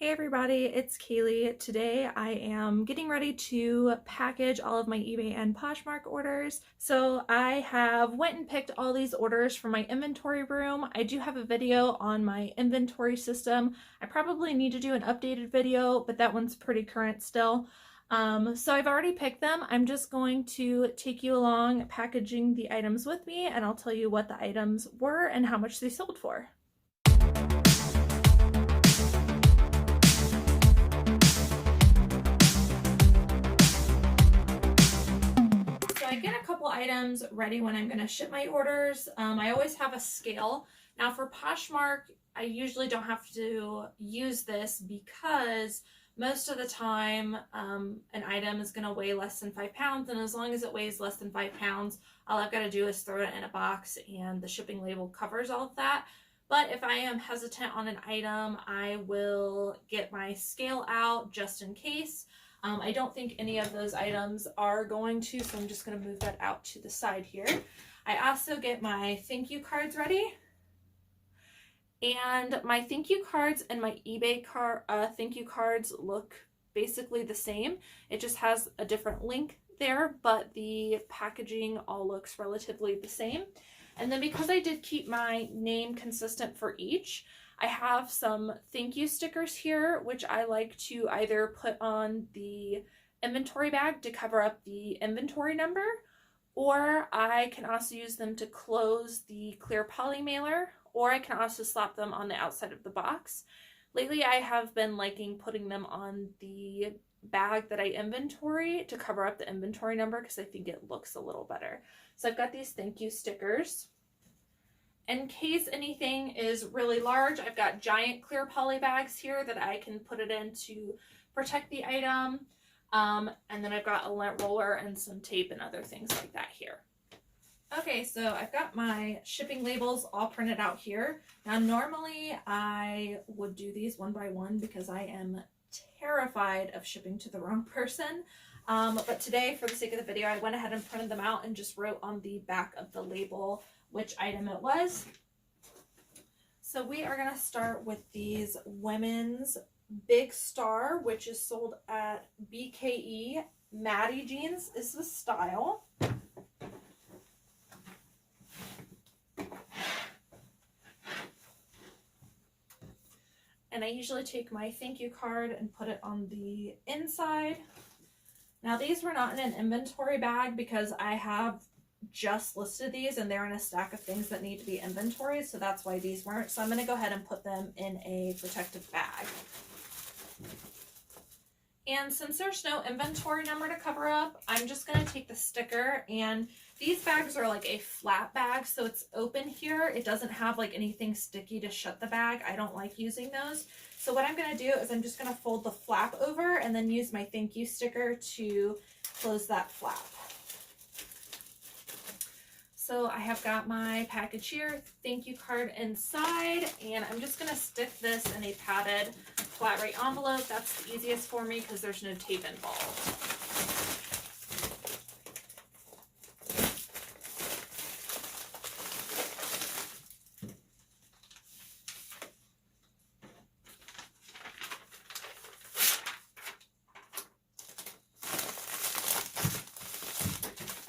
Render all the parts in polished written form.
Hey everybody, it's Kaylee. Today I am getting ready to package all of my eBay and Poshmark orders. So I have went and picked all these orders from my inventory room. I do have a video on my inventory system. I probably need to do an updated video, but that one's pretty current still. So I've already picked them. I'm just going to take you along packaging the items with me, and I'll tell you what the items were and how much they sold for. I get a couple items ready when I'm going to ship my orders. I always have a scale. Now for Poshmark, I usually don't have to use this because most of the time an item is going to weigh less than 5 pounds, and as long as it weighs less than 5 pounds, all I've got to do is throw it in a box and the shipping label covers all of that. But if I am hesitant on an item, I will get my scale out just in case. I don't think any of those items are going to, so I'm just going to move that out to the side here. I also get my thank you cards ready. And my thank you cards and my eBay thank you cards look basically the same. It just has a different link there, but the packaging all looks relatively the same. And then because I did keep my name consistent for each, I have some thank you stickers here, which I like to either put on the inventory bag to cover up the inventory number, or I can also use them to close the clear poly mailer, or I can also slap them on the outside of the box. Lately, I have been liking putting them on the bag that I inventory to cover up the inventory number because I think it looks a little better. So I've got these thank you stickers. In case anything is really large, I've got giant clear poly bags here that I can put it in to protect the item. And then I've got a lint roller and some tape and other things like that here. Okay, so I've got my shipping labels all printed out here. Now, normally I would do these one by one because I am terrified of shipping to the wrong person. But today, for the sake of the video, I went ahead and printed them out and just wrote on the back of the label which item it was. So we are going to start with these women's Big Star, which is sold at BKE. Maddie jeans is the style. And I usually take my thank you card and put it on the inside. Now these were not in an inventory bag because I have just listed these and they're in a stack of things that need to be inventoried, so that's why these weren't. So I'm going to go ahead and put them in a protective bag. And since there's no inventory number to cover up, I'm just going to take the sticker, and these bags are like a flat bag, so it's open here. It doesn't have like anything sticky to shut the bag. I don't like using those. So what I'm going to do is I'm just going to fold the flap over and then use my thank you sticker to close that flap. So I have got my package here, thank you card inside, and I'm just going to stick this in a padded flat rate envelope. That's the easiest for me because there's no tape involved.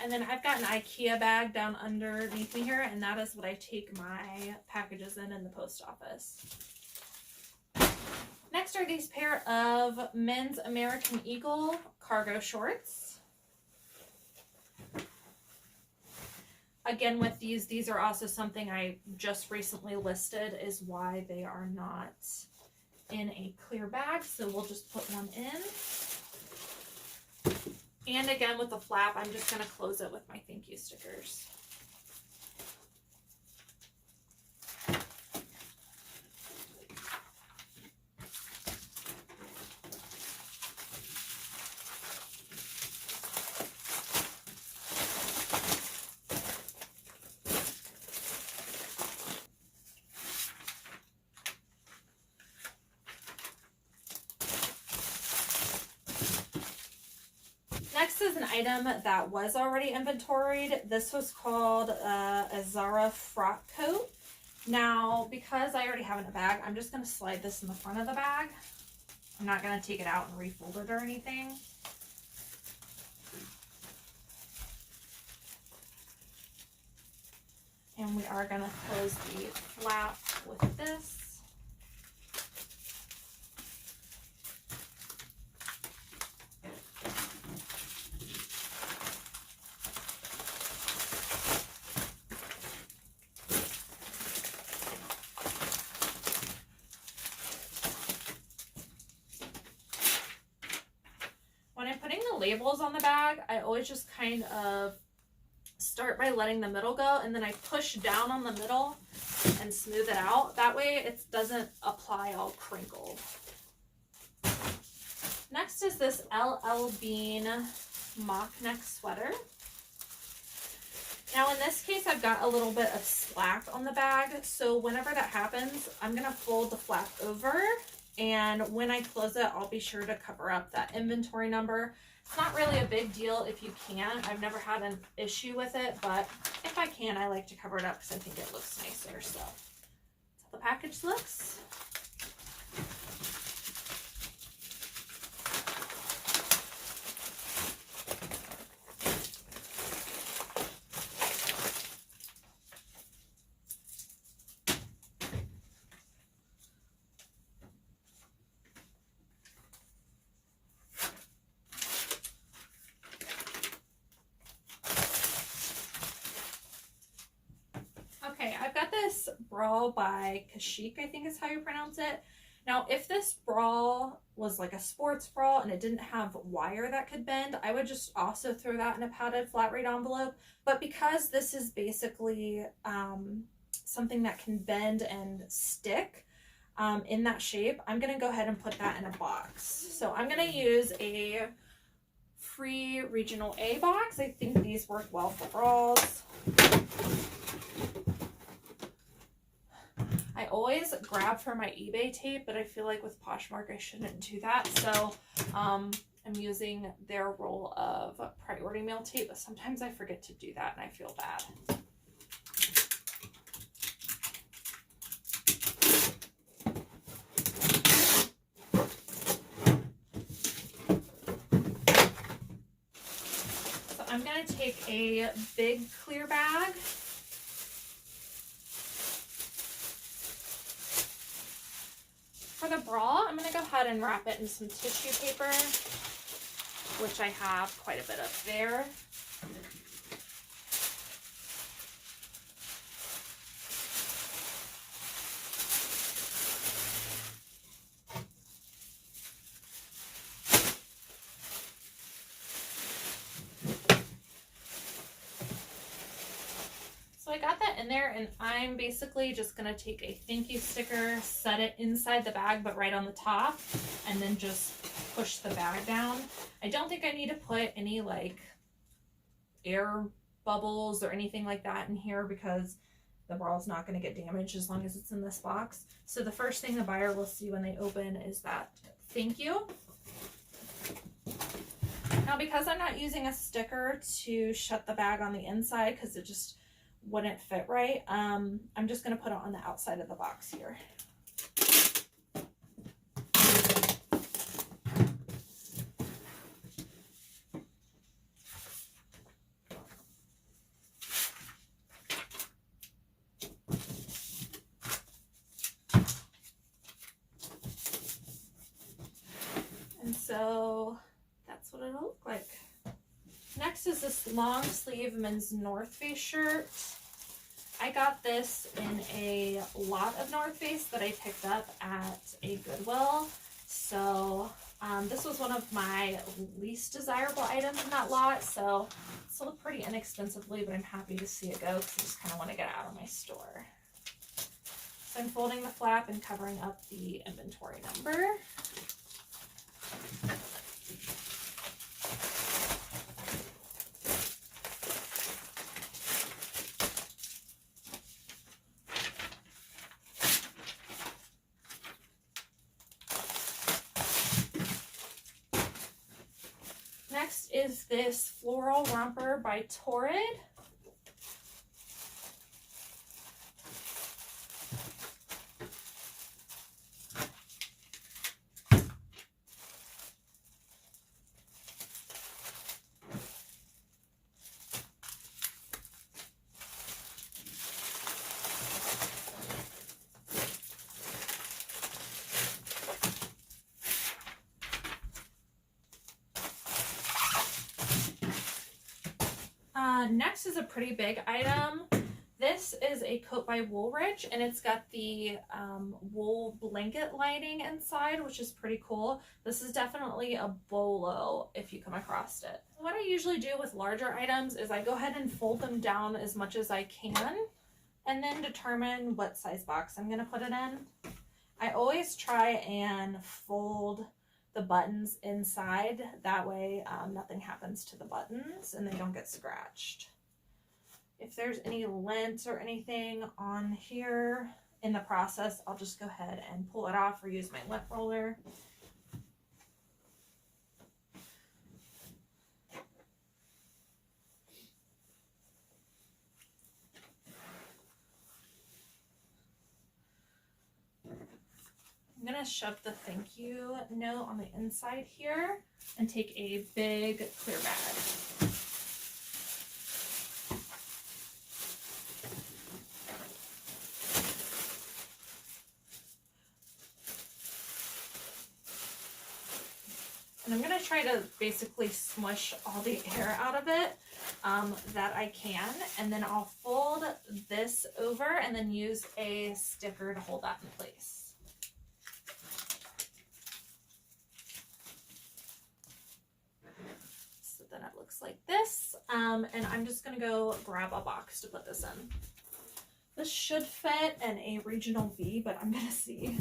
And then I've got an IKEA bag down underneath me here, and that is what I take my packages in the post office. Next are these pair of men's American Eagle cargo shorts. Again, with these are also something I just recently listed is why they are not in a clear bag, so we'll just put one in. And again, with the flap, I'm just going to close it with my thank you stickers. Next is an item that was already inventoried. This was called a Zara frock coat. Now, because I already have it in a bag, I'm just going to slide this in the front of the bag. I'm not going to take it out and refold it or anything. And we are going to close the flap with this. When I'm putting the labels on the bag, I always just kind of start by letting the middle go, and then I push down on the middle and smooth it out. That way it doesn't apply all crinkled. Next is this LL Bean mock neck sweater. Now in this case, I've got a little bit of slack on the bag, so whenever that happens, I'm gonna fold the flap over, and when I close it, I'll be sure to cover up that inventory number. It's not really a big deal if you can. I've never had an issue with it, but if I can, I like to cover it up because I think it looks nicer. So that's how the package looks. Okay, I've got this bra by Kashik, I think is how you pronounce it. Now, if this bra was like a sports bra and it didn't have wire that could bend, I would just also throw that in a padded flat rate envelope. But because this is basically something that can bend and stick in that shape, I'm going to go ahead and put that in a box. So I'm going to use a free Regional A box. I think these work well for bras. I always grab for my eBay tape, but I feel like with Poshmark I shouldn't do that. So I'm using their roll of priority mail tape, but sometimes I forget to do that and I feel bad. So I'm going to take a big clear bag. For the bra, I'm going to go ahead and wrap it in some tissue paper, which I have quite a bit of there. So I got that in there, and I'm basically just going to take a thank you sticker, set it inside the bag, but right on the top, and then just push the bag down. I don't think I need to put any like air bubbles or anything like that in here because the bra is not going to get damaged as long as it's in this box. So the first thing the buyer will see when they open is that thank you. Now, because I'm not using a sticker to shut the bag on the inside because it just wouldn't fit right, I'm just going to put it on the outside of the box here. And so that's what it'll look like. Next is this long sleeve men's North Face shirt. I got this in a lot of North Face that I picked up at a Goodwill. So this was one of my least desirable items in that lot. So it sold pretty inexpensively, but I'm happy to see it go because I just kind of want to get it out of my store. So I'm folding the flap and covering up the inventory number. Next is this floral romper by Torrid. Next is a pretty big item. This is a coat by Woolrich, and it's got the wool blanket lining inside, which is pretty cool. This is definitely a bolo if you come across it. What I usually do with larger items is I go ahead and fold them down as much as I can and then determine what size box I'm going to put it in. I always try and fold the buttons inside. That way nothing happens to the buttons and they don't get scratched. If there's any lint or anything on here in the process, I'll just go ahead and pull it off or use my lint roller. I'm going to shove the thank you note on the inside here and take a big clear bag. And I'm going to try to basically smush all the air out of it that I can. And then I'll fold this over and then use a sticker to hold that in place. So then it looks like this. And I'm just going to go grab a box to put this in. This should fit in a regional V, but I'm going to see.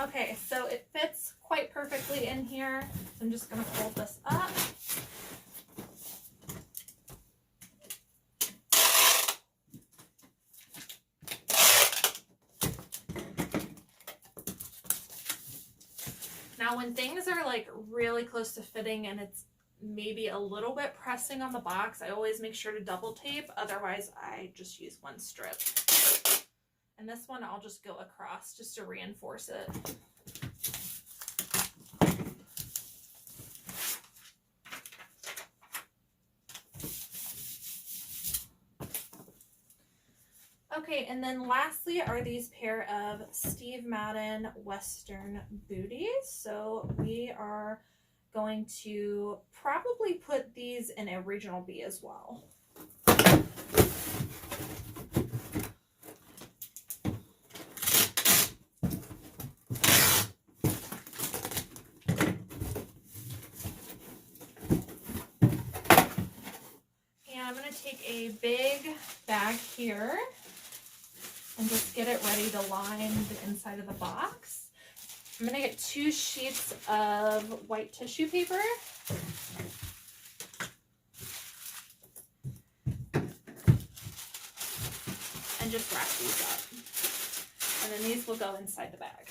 Okay, so it fits quite perfectly in here. So I'm just going to fold this up. Now when things are like really close to fitting and it's maybe a little bit pressing on the box, I always make sure to double tape. Otherwise, I just use one strip. And this one I'll just go across just to reinforce it. Okay, and then lastly are these pair of Steve Madden Western booties. So we are going to probably put these in a regional B as well. I'm going to take a big bag here and just get it ready to line the inside of the box. I'm going to get 2 sheets of white tissue paper. And just wrap these up. And then these will go inside the bag.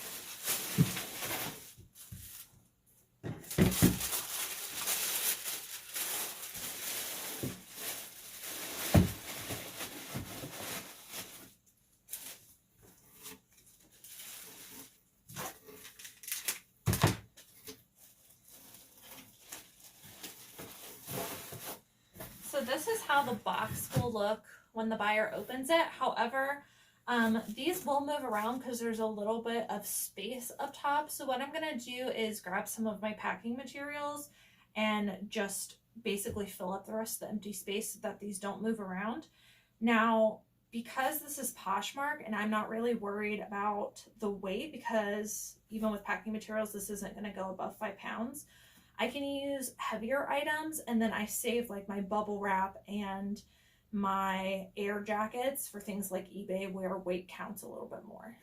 So this is how the box will look when the buyer opens it. However, these will move around because there's a little bit of space up top. So what I'm going to do is grab some of my packing materials and just basically fill up the rest of the empty space so that these don't move around. Now, because this is Poshmark and I'm not really worried about the weight, because even with packing materials, this isn't going to go above 5 pounds. I can use heavier items, and then I save like my bubble wrap and my air jackets for things like eBay where weight counts a little bit more.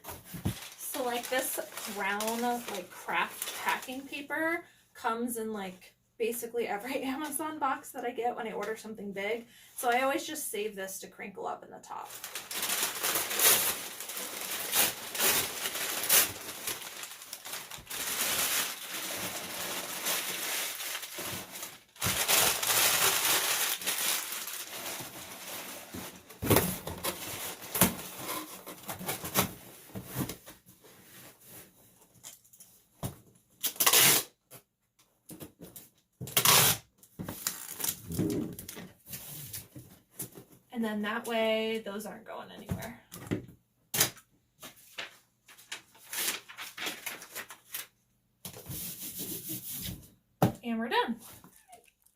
So like this brown like craft packing paper comes in like basically every Amazon box that I get when I order something big. So I always just save this to crinkle up in the top. And then that way, those aren't going anywhere. And we're done.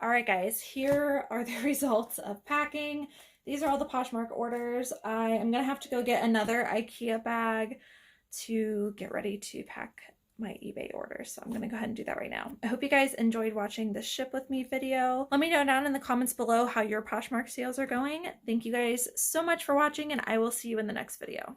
All right, guys, here are the results of packing. These are all the Poshmark orders. I am gonna have to go get another IKEA bag to get ready to pack my eBay orders. So I'm gonna go ahead and do that right now. I hope you guys enjoyed watching this ship with me video. Let me know down in the comments below how your Poshmark sales are going. Thank you guys so much for watching, and I will see you in the next video.